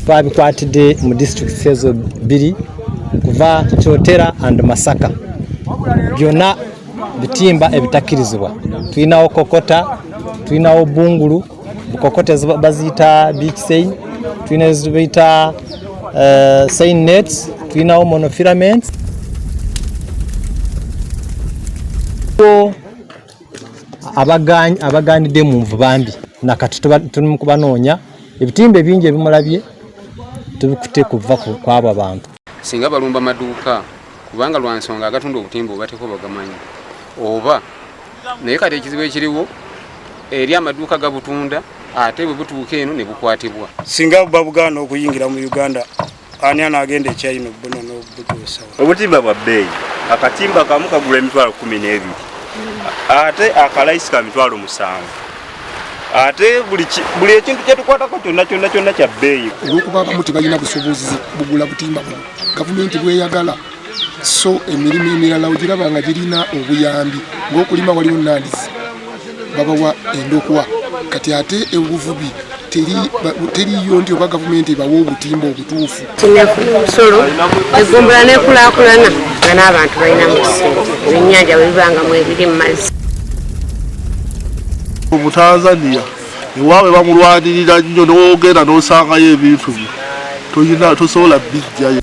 twabikwatidde mu district ezo bbiri kuva Kyotera and Masaka byonna bitimba ebitakkirizibwa. Tulinawo kokota, tulinawo bungulu, kokota baziyita beach seine, tulina ezibiyita seine nets, tulinawo monofilaments. Abaganidde mu nvu bambi nakati tuli mu kubanoonya ebitimba bingi ebimulabye tubikutte kuva kwabo abantu. Singa balumba maduuka kubanga lwa nsonga agatunda obutimba obateko bagamanyi oba naye kati ekizibu ekiriwo eri amaduuka gabutunda ate bwe butuuka eno ne bukwatibwa. Singa babugaana okuyingira mu Uganda ani anaagenda ekyayina obbona n'obutuusa. Obutimba bwa bbeeyi, akatimba kamu kagula emitwalo 12 ate akalayisi ka mitwalo 7. Ate buli ekintu kyetukwatako kyonna kya bbeeyi. Olw'okuba abamu tebalina busobozi bugula butimba buno gavumenti bweyagala so emirimu emirala ogiraba nga girina obuyambi ng'okulima waliwo nnandizi babawa endokwa kati ate obuvubi teriyo nti oba gavumenti ebawa obutimba obutuufu. Nsolo egumbula n'ekulaakulana nga n'abantu balina mu kisente ebyennyanja bwe bibangamu ebiri mu mazzi. Mu Tanzania ewaabwe bamulwanirira nnyo n'ogenda n'osangayo ebintu bye tosobola bijjayo.